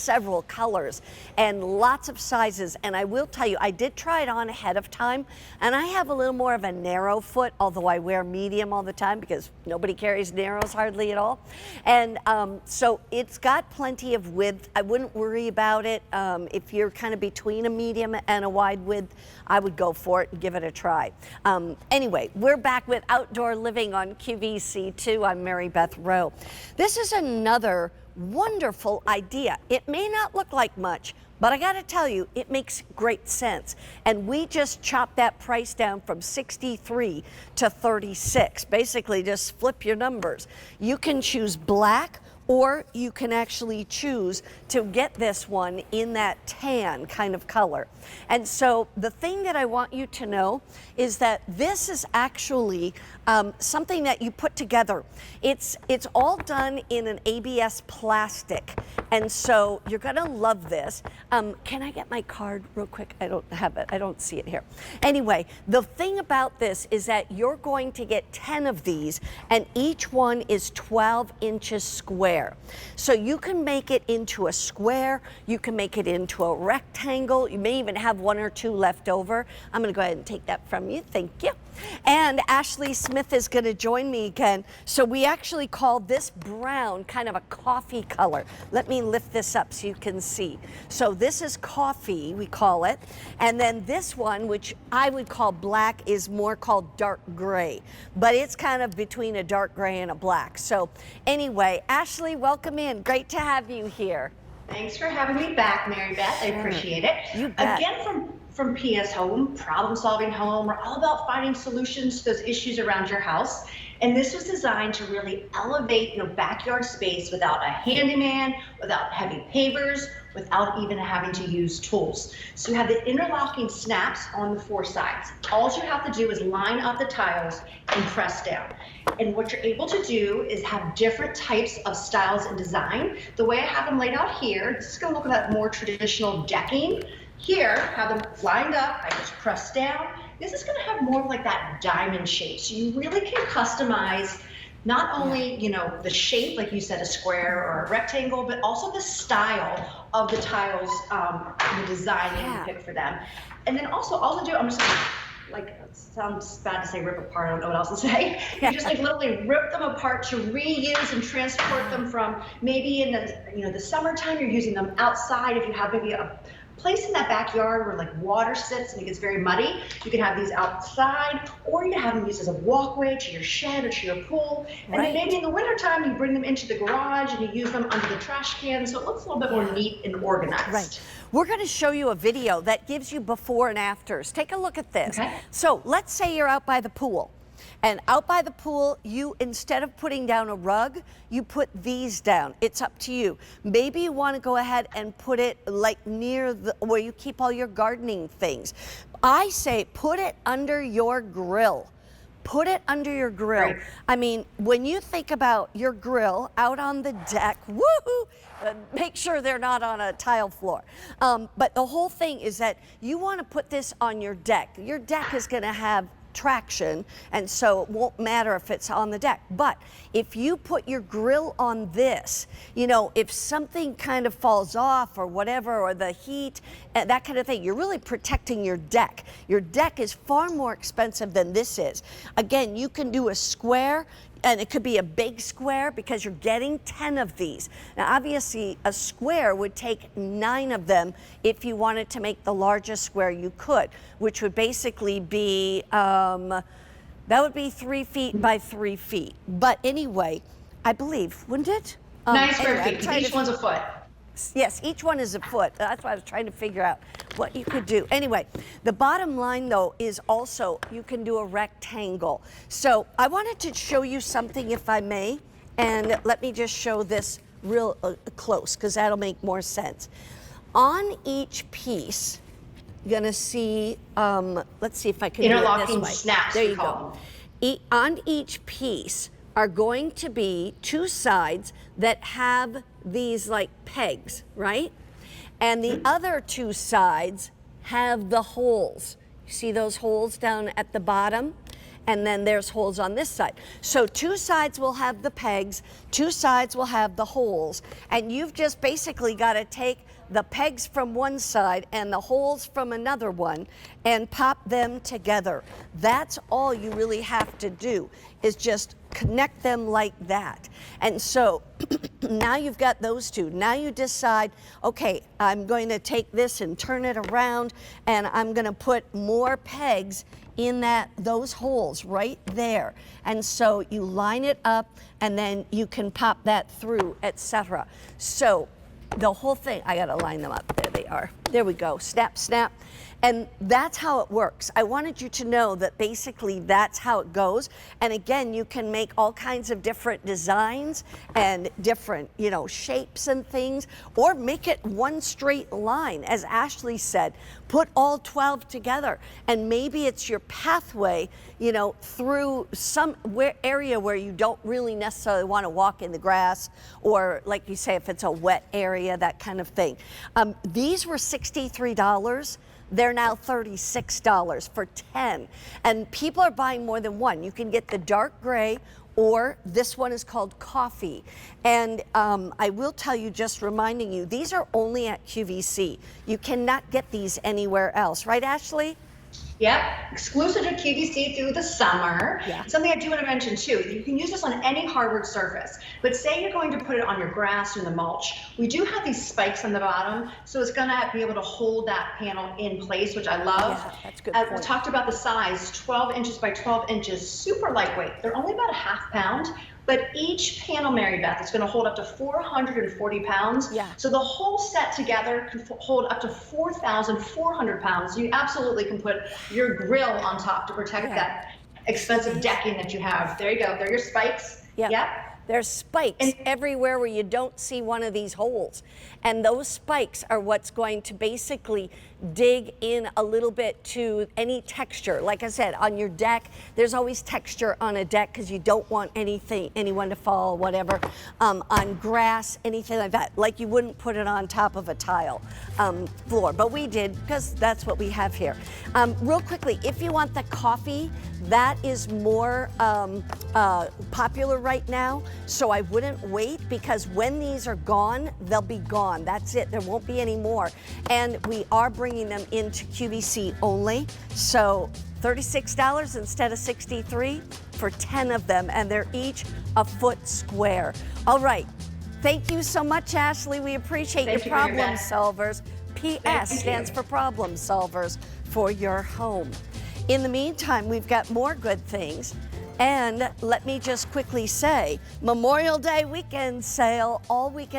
several colors and lots of sizes. And I will tell you, I did try it on ahead of time, and I have a little more of a narrow foot, although I wear medium all the time because nobody carries narrows hardly at all. And so it's got plenty of width. I wouldn't worry about it. If you're kind of between a medium and a wide width, I would go for it and give it a try. Anyway, we're back with Outdoor Living on QVC2. I'm Mary Beth Rowe. This is another wonderful idea. It may not look like much, but I gotta tell you, it makes great sense. And we just chopped that price down from 63 to 36. Basically, just flip your numbers. You can choose black, or you can actually choose to get this one in that tan kind of color. And so the thing that I want you to know is that this is actually something that you put together. It's all done in an ABS plastic. And so you're gonna love this. Can I get my card real quick? I don't have it, I don't see it here. Anyway, the thing about this is that you're going to get 10 of these, and each one is 12 inches square. So you can make it into a square, you can make it into a rectangle, you may even have one or two left over. I'm gonna go ahead and take that from you, thank you. And Ashley Smith is gonna join me again. So we actually call this brown kind of a coffee color. Let me lift this up so you can see. So this is coffee, we call it. And then this one, which I would call black, is more called dark gray. But it's kind of between a dark gray and a black. So anyway, Ashley, welcome in. Great to have you here. Thanks for having me back, Mary Beth. I appreciate it. You bet. Again, from PS Home, Problem Solving Home, we're all about finding solutions to those issues around your house. And this was designed to really elevate your backyard space without a handyman, without heavy pavers, without even having to use tools. So you have the interlocking snaps on the four sides. All you have to do is line up the tiles and press down. And what you're able to do is have different types of styles and design. The way I have them laid out here, this is gonna look like more traditional decking. Here, have them lined up, I just press down. This is gonna have more like that diamond shape. So you really can customize not only, you know, the shape, like you said, a square or a rectangle, but also the style of the tiles, the design that you pick for them. And then also, all to do, I'm just gonna, like, it sounds bad to say rip apart, I don't know what else to say. You just like literally rip them apart to reuse and transport them from maybe in the, you know, the summertime, you're using them outside. If you have maybe a place in that backyard where like water sits and it gets very muddy, you can have these outside, or you can have them used as a walkway to your shed or to your pool. And then maybe in the wintertime, you bring them into the garage and you use them under the trash can, so it looks a little bit more neat and organized. Right. We're going to show you a video that gives you before and afters. Take a look at this. Okay. So let's say you're out by the pool. And out by the pool, you, instead of putting down a rug, you put these down. It's up to you. Maybe you want to go ahead and put it like near the, where you keep all your gardening things. I say put it under your grill. Put it under your grill. Right. I mean, when you think about your grill out on the deck, woohoo, make sure they're not on a tile floor. But the whole thing is that you want to put this on your deck. Your deck is going to have traction, and so it won't matter if it's on the deck. But if you put your grill on this, you know, if something kind of falls off or whatever, or the heat, that kind of thing, you're really protecting your deck. Your deck is far more expensive than this is. Again, you can do a square, and it could be a big square because you're getting 10 of these. Now, obviously, a square would take 9 of them if you wanted to make the largest square you could, which would basically be, that would be 3 feet by 3 feet. But anyway, I believe, wouldn't it? 9 square feet, each one's a foot. Yes, each one is a foot. That's why I was trying to figure out what you could do. Anyway, the bottom line though is also you can do a rectangle. So I wanted to show you something, if I may, and let me just show this real close because that'll make more sense. On each piece, you're gonna see, let's see if I can do it this way. Interlocking snaps. There you go. On each piece are going to be 2 sides that have these like pegs, right? And the other 2 sides have the holes. You see those holes down at the bottom? and then there's holes on this side. So 2 sides will have the pegs, 2 sides will have the holes, and you've just basically got to take the pegs from one side and the holes from another one and pop them together. That's all you really have to do, is just connect them like that. And so now you've got those two. Now you decide, okay, I'm going to take this and turn it around, and I'm going to put more pegs in those holes right there. And so you line it up, and then you can pop that through, etc. So the whole thing, I gotta line them up. There they are. There we go. Snap, snap. And that's how it works. I wanted you to know that basically that's how it goes. And again, you can make all kinds of different designs and different, shapes and things, or make it one straight line. As Ashley said, put all 12 together, and maybe it's your pathway, through some area where you don't really necessarily want to walk in the grass, or like you say, if it's a wet area, that kind of thing. These were $63. They're now $36 for 10. And people are buying more than one. You can get the dark gray, or this one is called coffee. And I will tell you, just reminding you, these are only at QVC. You cannot get these anywhere else. Right, Ashley? Yep, exclusive to QVC through the summer. Yeah. Something I do want to mention too, you can use this on any hardwood surface, but say you're going to put it on your grass or the mulch. We do have these spikes on the bottom, so it's gonna be able to hold that panel in place, which I love. Yeah, that's a good point. We talked about the size, 12 inches by 12 inches, super lightweight. They're only about a ½ pound. But each panel, Mary Beth, is going to hold up to 440 pounds. Yeah. So the whole set together can hold up to 4,400 pounds. You absolutely can put your grill on top to protect that expensive decking that you have. There you go. There are your spikes. Yep. Yep. There's spikes everywhere where you don't see one of these holes. And those spikes are what's going to basically dig in a little bit to any texture. Like I said, on your deck, there's always texture on a deck because you don't want anyone to fall, whatever. On grass, anything like that. Like you wouldn't put it on top of a tile floor, but we did because that's what we have here. Real quickly, if you want the coffee, that is more popular right now. So I wouldn't wait, because when these are gone, they'll be gone. That's it. There won't be any more. And we are bringing them into QVC only. So $36 instead of $63 for 10 of them, and they're each a foot square. All right. Thank you so much, Ashley. We appreciate your problem solvers. PS stands for problem solvers for your home. In the meantime, we've got more good things. And let me just quickly say, Memorial Day weekend sale all weekend.